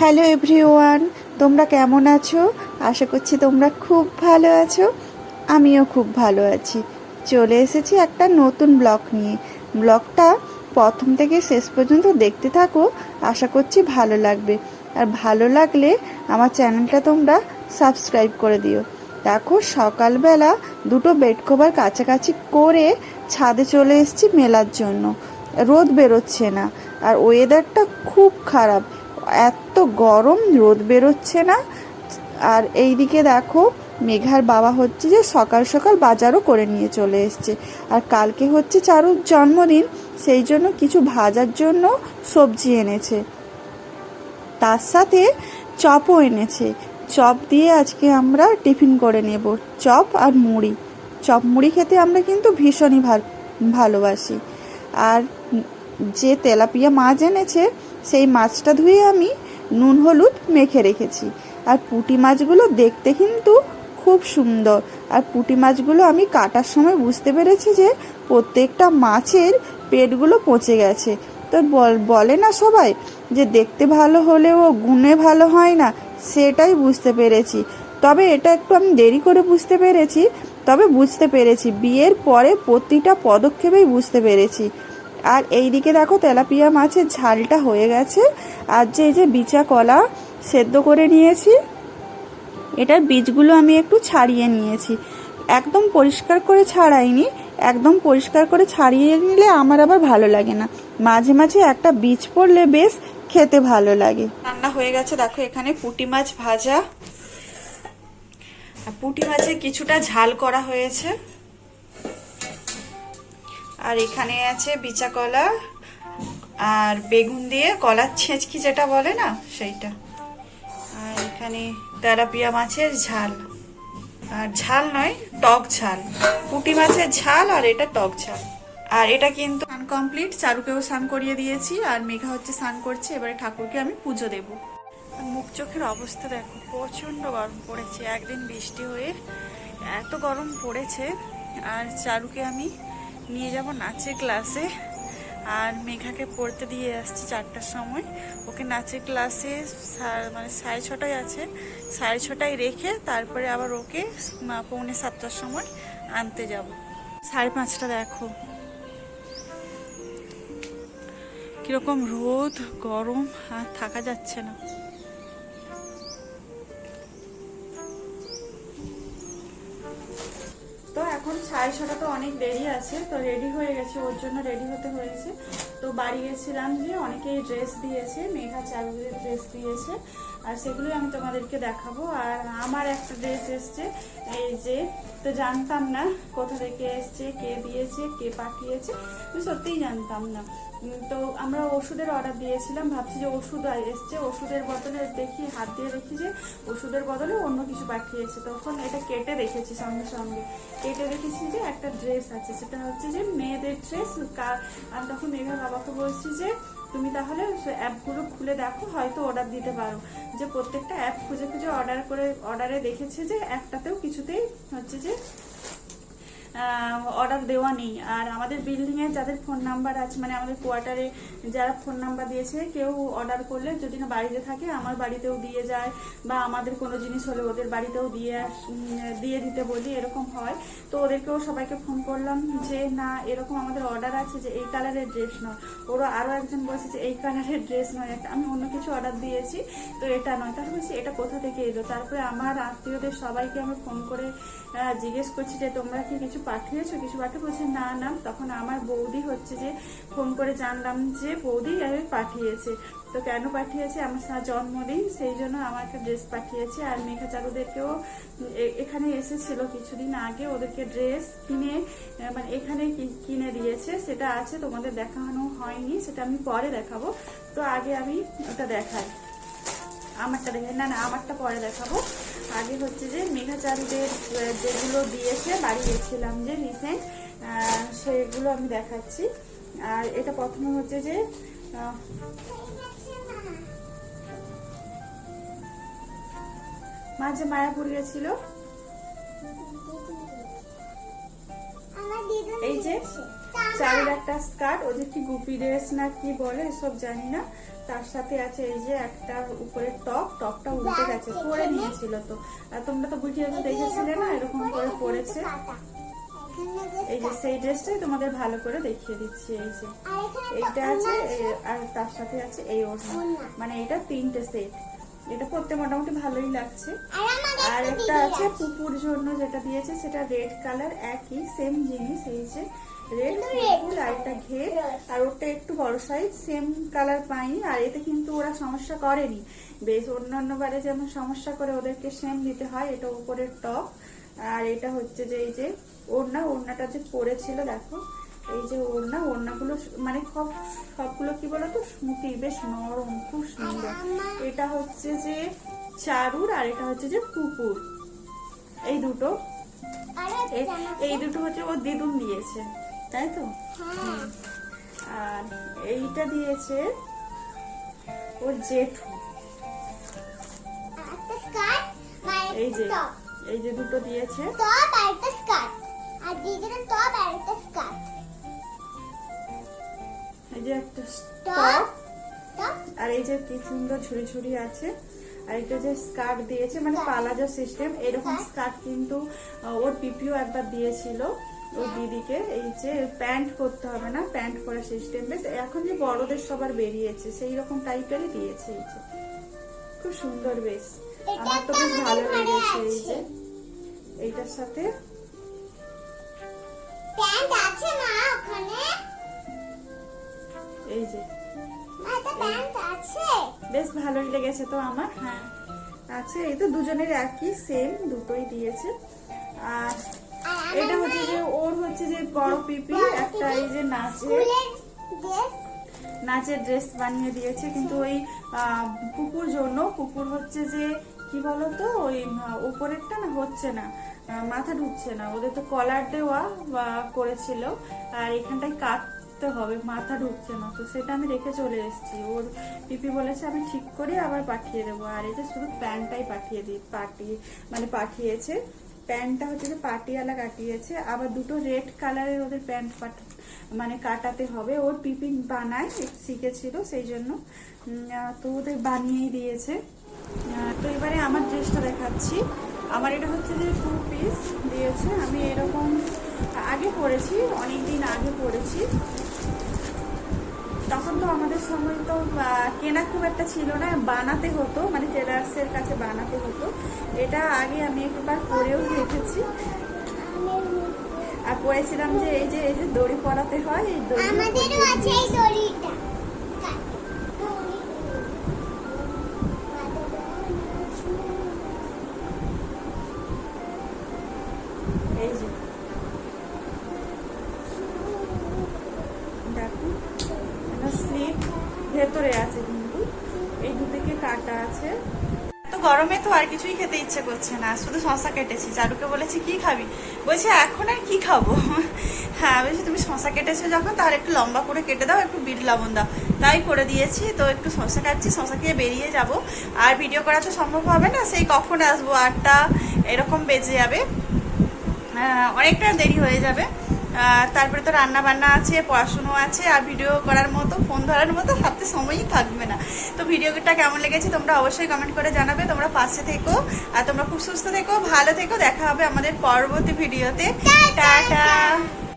Hello everyone, তোমরা কেমন আছো? আশা করছি তোমরা খুব ভালো আছো। আমিও খুব ভালো আছি। চলে এসেছি একটা নতুন ব্লগ নিয়ে। ব্লগটা প্রথম থেকে শেষ পর্যন্ত দেখতে থাকো, আশা করছি ভালো লাগবে। আর ভালো লাগলে আমার চ্যানেলটা তোমরা সাবস্ক্রাইব করে দিও। দেখো, সকালবেলা দুটো বেড কভার কাছাকাছি করে ছাদে চলে এসেছি মেলার জন্য। রোদ বেরোচ্ছে না, আর ওয়েদারটা খুব খারাপ, এত গরম, রোদ বেরোচ্ছে না। আর এইদিকে দেখো, মেঘার বাবা হচ্ছে যে সকাল সকাল বাজারও করে নিয়ে চলে এসছে। আর কালকে হচ্ছে চারুর জন্মদিন, সেই জন্য কিছু ভাজার জন্য সবজি এনেছে, তার সাথে চপও এনেছে। চপ দিয়ে আজকে আমরা টিফিন করে নেব, চপ আর মুড়ি। চপ মুড়ি খেতে আমরা কিন্তু ভীষণই ভালোবাসি। আর যে তেলাপিয়া মাছ এনেছে, সেই মাছটা ধুয়ে আমি নুন হলুদ মেখে রেখেছি। আর পুঁটি মাছগুলো দেখতে কিন্তু খুব সুন্দর। আর পুঁটি মাছগুলো আমি কাটার সময় বুঝতে পেরেছি যে প্রত্যেকটা মাছের পেটগুলো পচে গেছে। তো বলে না সবাই যে দেখতে ভালো হলেও গুণে ভালো হয় না, সেটাই বুঝতে পেরেছি। তবে এটা একটু আমি দেরি করে বুঝতে পেরেছি, তবে বুঝতে পেরেছি, বিয়ের পরে প্রতিটা পদক্ষেপেই বুঝতে পেরেছি। আর এইদিকে দেখো, তেলাপিয়া মাছের ঝালটা হয়ে গেছে। আর এই যে বিচা কলা সেদ্ধ করে নিয়েছি, এটার বীজগুলো আমি একটু ছাড়িয়ে নিয়েছি। একদম পরিষ্কার করে ছাড়াইনি, একদম পরিষ্কার করে ছাড়িয়ে নিলে আমার আবার ভালো লাগে না, মাঝে মাঝে একটা বীজ পড়লে বেশ খেতে ভালো লাগে। রান্না হয়ে গেছে, দেখো এখানে পুঁটি মাছ ভাজা, পুঁটি মাছে কিছুটা ঝাল করা হয়েছে। আর এখানে আছে বিচা কলা আর বেগুন দিয়ে কলার ছেঁচকি যেটা বলে না, সেইটা। আর এখানে তেলাপিয়া মাছের ঝাল, আর ঝাল নয়, টক ঝাল। পুঁটি মাছের ঝাল আর এটা টক ঝাল। আর এটা কিন্তু স্নান কমপ্লিট, চারুকেও স্নান করিয়ে দিয়েছি, আর মেঘা হচ্ছে স্নান করছে। এবারে ঠাকুরকে আমি পুজো দেব। মুখ চোখের অবস্থা দেখো, প্রচন্ড গরম পড়েছে। একদিন বৃষ্টি হয়ে এত গরম পড়েছে। আর চারুকে আমি নিয়ে যাব নাচের ক্লাসে, আর মেঘাকে পড়তে দিয়ে আসছি 4টার সময়। ওকে নাচের ক্লাসে মানে 6:30 আছে, 6:30 রেখে তারপরে আবার ওকে 6:45 সময় আনতে যাব। 5:30 দেখো কিরকম রোদ, গরম, আর থাকা যাচ্ছে না। তো এখন 6:30, তো অনেক দেরি আছে, তো রেডি হয়ে গেছে, ওর জন্য রেডি হতে হয়েছে। তো বাড়ি গেছিলাম, যে অনেকেই ড্রেস দিয়েছে, মেঘা চারুদের ড্রেস দিয়েছে, আর সেগুলোই আমি তোমাদেরকে দেখাবো। আর আমার একটা ড্রেস এসছে, এই যে, তো জানতাম না কোথা থেকে এসছে, কে দিয়েছে, কে পাঠিয়েছে, আমি সত্যিই জানতাম না। তো আমরা ওষুধের অর্ডার দিয়েছিলাম, ভাবছি যে ওষুধ এসছে, ওষুধের বদলে দেখি, হাত দিয়ে দেখি যে ওষুধের বদলে অন্য কিছু পাঠিয়েছে। তখন এটা কেটে রেখেছি, সঙ্গে সঙ্গে কেটে রেখেছি যে একটা ড্রেস আছে, সেটা হচ্ছে যে মেয়েদের ড্রেস। আমি তখন মেঘার বাবাকে বলছি যে তুমি তাহলে অ্যাপগুলো খুলে দেখো, হয়তো অর্ডার দিতে পারো। যে প্রত্যেকটা অ্যাপ খুঁজে খুঁজে অর্ডারে দেখেছে যে একটাতেও কিছুতেই হচ্ছে যে অর্ডার দেওয়া নেই। আর আমাদের বিল্ডিংয়ে যাদের ফোন নাম্বার আছে, মানে আমাদের কোয়ার্টারে যারা ফোন নাম্বার দিয়েছে, কেউ অর্ডার করলে যদি না বাড়িতে থাকে, আমার বাড়িতেও দিয়ে যায়, বা আমাদের কোনো জিনিস হলে ওদের বাড়িতেও দিয়ে দিতে বলি, এরকম হয়। তো ওদেরকেও সবাইকে ফোন করলাম যে না, এরকম আমাদের অর্ডার আছে যে এই কালারের ড্রেস নয়। ওরা আরও একজন বলছে যে এই কালারের ড্রেস নয়, আমি অন্য কিছু অর্ডার দিয়েছি, তো এটা নয়। তারপর বলছি এটা কোথা থেকে এলো। তারপরে আমার আত্মীয়দের সবাইকে আমি ফোন করে জিজ্ঞেস করছি যে তোমরা কি কিছু পাঠিয়েছো, কিছু পাঠিয়ে, বলছে না না। তখন আমার বৌদি হচ্ছে যে ফোন করে জানলাম যে বৌদি পাঠিয়েছে। তো কেন পাঠিয়েছে, আমার জন্মদিন, সেই জন্য আমার একটা ড্রেস পাঠিয়েছে। আর মেঘা চারুদেরকেও এখানে এসেছিল কিছুদিন আগে, ওদেরকে ড্রেস কিনে, মানে এখানে কিনে দিয়েছে, সেটা আছে, তোমাদের দেখানো হয়নি, সেটা আমি পরে দেখাবো। তো আগে আমি ওটা দেখাই, আমারটা দেখে, না আমারটা পরে দেখাবো। আগে হচ্ছে যে মেঘাচারীদের যেগুলো দিয়েছে, বাড়ি গেছিলাম যে রিসেন্ট, সেগুলো আমি দেখাচ্ছি। আর এটা প্রথমে হচ্ছে যে মাঝে মায়াপুর গেছিল, এই যে চারুর একটা স্কার্ট, ওদের কি গুপি ড্রেস না কি বলে এসব জানি না, তার সাথে আছে এই যে একটা উপরে টপটা উল্টে গেছে, পরে নিয়েছিল তো, আর তোমরা তো ভিডিওতে দেখেছিলে না এরকম করে পরেছে। এই যে সেই ড্রেসটাই তোমাদের ভালো করে দেখিয়ে দিচ্ছি। এই যে এইটা আছে, আর তার সাথে আছে এই ওড়না, মানে এটা 3টে সেট। এটা পরতে মোটামুটি ভালোই লাগছে। আর একটা আছে পুপুর জন্য যেটা দিয়েছে, সেটা রেড কালার, একই সেম জিনিস। এই যে রেড ফুল আর একটা ঘের, আর ওটা একটু বড় সাইজ, সেম কালার পাইনি। আর এতে কিন্তু ওরা সমস্যা করেনি, বেশ অন্যান্য বারে যেমন সমস্যা করে ওদেরকে সেম দিতে হয়। এটা উপরের টপ, আর এটা হচ্ছে যে এই যে ওড়নাটা যে পরেছিল দেখো, এই যে ওড়নাগুলো মানে সবগুলো কি বলতো সুতির, বেশ নরম, খুব সুন্দর। এটা হচ্ছে যে চারুর, আর এটা হচ্ছে যে পুপুর। এই দুটো হচ্ছে ও দিদুন দিয়েছে, তাই তো। আর এইটা দিয়েছে ওর জেঠু। এই যে দুটো দিয়েছে, এই যে একটা টপ, আর এই যে কি সুন্দর ঝুড়ি ঝুড়ি আছে। আর এটা যে স্কার্ট দিয়েছে, মানে পালাজো সিস্টেম, এরকম স্কার্ট কিন্তু ওর পিপিও একবার দিয়েছিল ওর দিদিকে। এই যে প্যান্ট করতে হবে না, প্যান্ট করা সিস্টেম, বেশ এখন যে বড়দের সবার বেরিয়েছে সেই রকম টাইপেরই দিয়েছে। এই যে খুব সুন্দর, বেশ আমার তো বেশ ভালো লেগেছে। এই যে এইটার সাথে প্যান্ট আছে না ওখানে, এই যে প্যান্ট আছে, বেশ ভালোই লেগেছে তো আমার। হ্যাঁ আছে, এই তো দুজনের একই সেম দুটোই দিয়েছে। আর এটা হচ্ছে যে ওর হচ্ছে যে বড় পিপি একটা এই যে নাচের ড্রেস বানিয়ে দিয়েছে, কিন্তু ওই পুকুর জন্য, পুকুর হচ্ছে যে কি বলতো ওই উপরেরটা না হচ্ছে না, মাথা ঢুকছে না, ওদের তো কলার দেওয়া করেছিল, আর এখানটায় কাটতে হবে, মাথা ঢুকছে না, তো সেটা আমি রেখে চলে এসেছি। ওর পিপি বলেছে আমি ঠিক করে আবার পাঠিয়ে দেবো। আর এই যে শুধু প্যান্টটাই পাঠিয়েছে। প্যান্টটা হচ্ছে যে পাটিয়ালা কাটিয়েছে, আবার দুটো রেড কালারের ওদের প্যান্ট মানে কাটাতে হবে। ওর পিপি বানায় শিখেছিল সেই জন্য, তো ওদের বানিয়েই দিয়েছে। তো এবারে আমার ড্রেসটা দেখাচ্ছি। আমার এটা হচ্ছে যে 2 পিস দিয়েছে, আমি এরকম আগে পরেছি, অনেকদিন আগে পরেছি। তখন তো আমাদের সময় তো কেনা খুব একটা ছিল না, বানাতে হতো, মানে টেলার্সের কাছে বানাতে হতো। এটা আগে আমি একবার পরেও রেখেছি, আর পরেছিলাম যে এই যে দড়ি পরাতে হয়, এই দড়ি আমাদেরও আছে, এই দড়িটা এই যে দেখো, স্লিপ ভেতরে আছে, কিন্তু এই দুদিকে কাটা আছে। তো গরমে তো আর কিছুই খেতে ইচ্ছে করছে না, শুধু শশা কেটেছি। চারুকে বলেছি কি খাবি, বলছে এখন আর কি খাবো। হ্যাঁ বলছি তুমি শশা কেটেছো যখন, তাহলে একটু লম্বা করে কেটে দাও, একটু বিট লবণ দাও, তাই করে দিয়েছি। তো একটু শশা কাটছি, শশা খেয়ে বেরিয়ে যাব। আর ভিডিও করা তো সম্ভব হবে না, সেই কখন আসবো, 8টা এরকম বেজে যাবে, অনেকটা দেরি হয়ে যাবে। তারপরে তো রান্না বান্না আছে, পড়াশুনো আছে, আর ভিডিও করার মতো, ফোন ধরার মতো হাতে সময়ই থাকবে না। তো ভিডিওটা কেমন লেগেছে তোমরা অবশ্যই কমেন্ট করে জানাবে। তোমরা পাশে থেকো, আর তোমরা খুব সুস্থ থেকো, ভালো থেকো। দেখা হবে আমাদের পরবর্তী ভিডিওতে। টাটা।